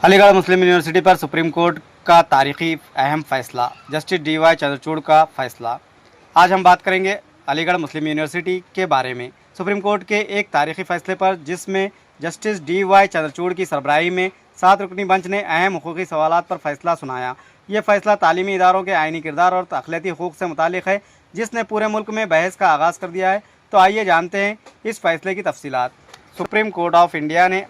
अलीगढ़ मुस्लिम university पर supreme court का तारीखी अहम फैसला, जस्टिस डी.वाई. चंद्रचूड़ का फैसला। आज हम बात करेंगे अलीगढ़ मुस्लिम यूनिवर्सिटी के बारे में। सुप्रीम कोर्ट के एक तारीखी फैसले पर, जिसमें जस्टिस डी.वाई. चंद्रचूड़ की सरबराही में 7 रुकनी बेंच ने अहम हुकूकी सवालात पर फैसला सुनाया। ये फैसला तालीमी इदारों के आइनी किरदार और अखलाकी हकूक़ से मुताल्लिक़ है, जिसने पूरे मुल्क में बहस का आगाज़ कर दिया है। तो आइए जानते हैं इस फैसले की तफसीलात। सुप्रीम कोर्ट ऑफ इंडिया ने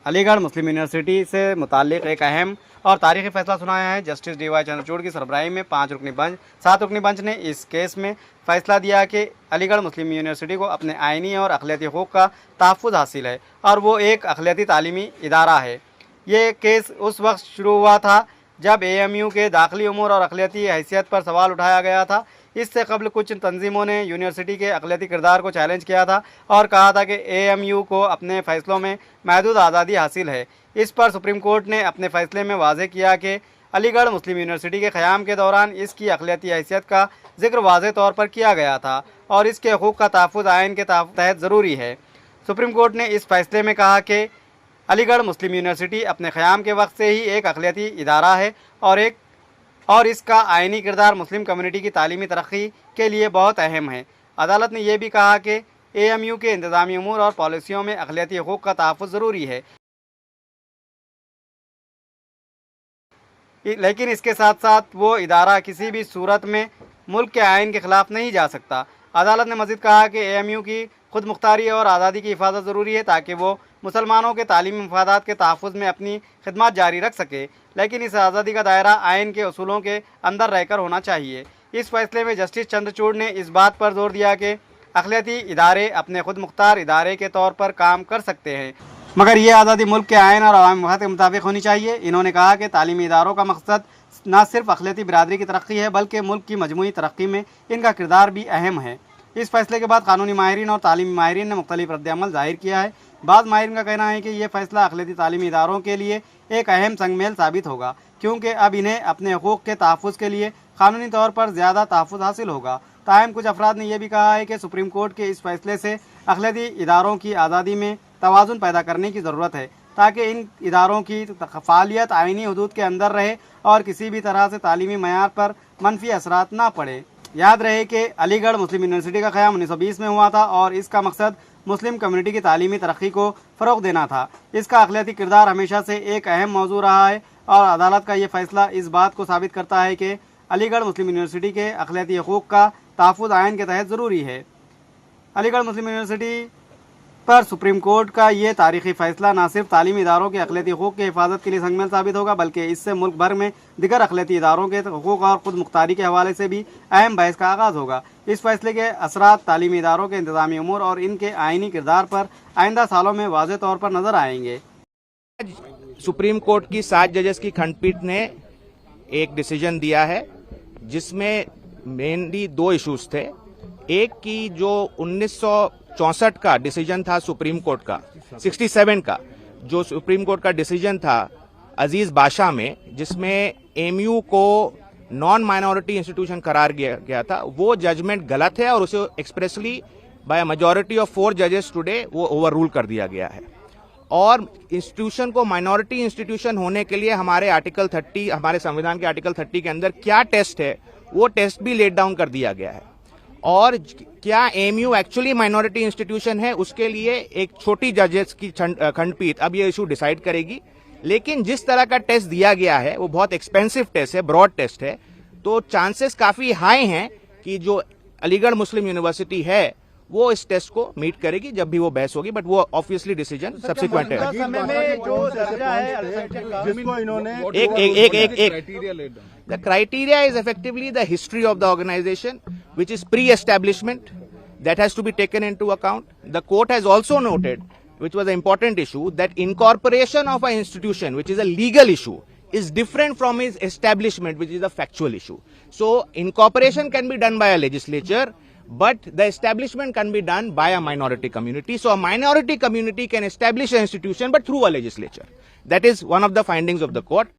अलीगढ़ मुस्लिम यूनिवर्सिटी से मुताल्लिक़ एक अहम और तारीखी फैसला सुनाया है। Justice D.Y.. चंद्रचूड़ की सरबराही में 7 रुकनी बेंच ने इस केस में फैसला दिया कि अलीगढ़ मुस्लिम यूनिवर्सिटी को अपने आइनी और अखलाकी हकूक़ का तहफ़्फ़ुज़ हासिल है और वो एक अखलाकी तालीमी इदारा है। ये केस उस वक्त शुरू हुआ था जब AMU के दाखिली उमूर और अखलाकी हैसियत पर सवाल उठाया गया था। इससे कबल कुछ तंजीमों ने यूनिवर्सिटी के अखलाकी किरदार को चैलेंज किया था और कहा था कि AMU को अपने फ़ैसलों में महदूद आज़ादी हासिल है। इस पर सुप्रीम कोर्ट ने अपने फ़ैसले में वाज़ेह किया कि अलीगढ़ मुस्लिम यूनिवर्सिटी के क़याम के दौरान इसकी अखलाकी हैसियत का जिक्र वाज़ेह तौर पर किया गया था और इसके हकूक़ का तहफ़्फ़ुज़ आइन के तहत ज़रूरी है। सुप्रीम कोर्ट ने इस फैसले में कहा कि अलीगढ़ मुस्लिम यूनिवर्सिटी अपने क़याम के वक्त से ही एक अखलाकी इदारा है और इसका आइनी किरदार मुस्लिम कम्युनिटी की तालीमी तरक्की के लिए बहुत अहम है। अदालत ने यह भी कहा कि AMU के इंतज़ामी उमूर और पॉलिसियों में अखलाकी हकूक़ का तहफ़्फ़ुज़ ज़रूरी है, लेकिन इसके साथ साथ वो इदारा किसी भी सूरत में मुल्क के आइन के ख़िलाफ़ नहीं जा सकता। अदालत ने मज़ीद कहा कि AMU की खुद मुख्तारी और आज़ादी की हिफाजत ज़रूरी है ताकि वो मुसलमानों के तालीमी मफादात के तहफ़्फ़ुज़ में अपनी खिदमत जारी रख सके, लेकिन इस आज़ादी का दायरा आइन के उसूलों के अंदर रहकर होना चाहिए। इस फैसले में जस्टिस चंद्रचूड़ ने इस बात पर जोर दिया कि अखलाकी इदारे अपने खुद मुख्तार इदारे के तौर पर काम कर सकते हैं, मगर ये आज़ादी मुल्क के आइन और अवामी मफाद के मुताबिक होनी चाहिए। इन्होंने कहा कि तालीमी इदारों का मकसद न सिर्फ अखलाकी बिरादरी की तरक्की है, बल्कि मुल्क की मजमूई तरक्की में इनका किरदार भी अहम है। इस फैसले के बाद कानूनी माहिरीन और तालीमी माहिरीन ने मुख्तलिफ रद्द-ए-अमल ज़ाहिर किया है। बाज़ माहिरीन का कहना है कि यह फ़ैसला अखलाकी तालीमी इदारों के लिए एक अहम संगमेल साबित होगा, क्योंकि अब इन्हें अपने हकूक़ के तहफ़्फ़ुज़ के लिए कानूनी तौर पर ज़्यादा तहफ़्फ़ुज़ हासिल होगा। ताहम कुछ अफराद ने यह भी कहा है कि सुप्रीम कोर्ट के इस फैसले से अखलाकी इदारों की आज़ादी में तवाज़ुन पैदा करने की ज़रूरत है, ताकि इन इदारों की फ़ालियत आइनी हदूद के अंदर रहे और किसी भी तरह से तालीमी मयार पर मनफी असरात ना पड़े। याद रहे कि अलीगढ़ मुस्लिम यूनिवर्सिटी का क़याम 1920 में हुआ था और इसका मकसद मुस्लिम कम्युनिटी की तालीमी तरक्की को फ़रोग़ देना था। इसका अखलाकी किरदार हमेशा से एक अहम मौजू रहा है और अदालत का ये फ़ैसला इस बात को साबित करता है कि अलीगढ़ मुस्लिम यूनिवर्सिटी के अखलाकी हकूक़ का तहफ़्फ़ुज़ आइन के तहत ज़रूरी है। अलीगढ़ मुस्लिम यूनिवर्सिटी पर सुप्रीम कोर्ट का ये तारीखी फ़ैसला न सिर्फ तालीमी इदारों के अखलाकी हकूक़ की हिफाजत के लिए संगमेल साबित होगा, बल्कि इससे मुल्क भर में दिगर अखलाकी इदारों के हकूक़ और ख़ुद मुख्तारी के हवाले से भी अहम बहस का आगाज़ होगा। इस फैसले के असरात तालीमी इदारों के इंतज़ामी उमूर और इनके आइनी किरदार पर आइंदा सालों में वाज़ेह तौर पर नज़र आएंगे। सुप्रीम कोर्ट की 7 जजेस की खंडपीठ ने एक डिसीजन दिया है, जिसमें मेनली 2 इश्यूज थे। एक की जो 1964 का डिसीजन था सुप्रीम कोर्ट का, 67 का जो सुप्रीम कोर्ट का डिसीजन था अजीज बादशाह में, जिसमें AMU को नॉन माइनॉरिटी इंस्टीट्यूशन करार गया था, वो जजमेंट गलत है और उसे एक्सप्रेसली बाय मेजॉरिटी ऑफ 4 जजेस टुडे वो ओवर रूल कर दिया गया है। और इंस्टीट्यूशन को माइनॉरिटी इंस्टीट्यूशन होने के लिए हमारे आर्टिकल 30, हमारे संविधान के आर्टिकल 30 के अंदर क्या टेस्ट है, वो टेस्ट भी लेट डाउन कर दिया गया है। और क्या AMU एक्चुअली माइनॉरिटी इंस्टीट्यूशन है, उसके लिए एक छोटी जजेस की खंडपीठ अब ये इशू डिसाइड करेगी। लेकिन जिस तरह का टेस्ट दिया गया है वो बहुत एक्सपेंसिव टेस्ट है, ब्रॉड टेस्ट है, तो चांसेस काफी हाई हैं कि जो अलीगढ़ मुस्लिम यूनिवर्सिटी है वो इस टेस्ट को मीट करेगी जब भी वो बहस होगी, बट वो ऑब्वियसली डिसीजन सब्सिक्वेंट है। The criteria is effectively the history of the organization, which is pre-establishment, that has to be taken into account. The court has also noted, which was an important issue, that incorporation of an institution, which is a legal issue, is different from its establishment, which is a factual issue. So incorporation can be done by a legislature, but the establishment can be done by a minority community. So a minority community can establish an institution, but through a legislature. That is one of the findings of the court.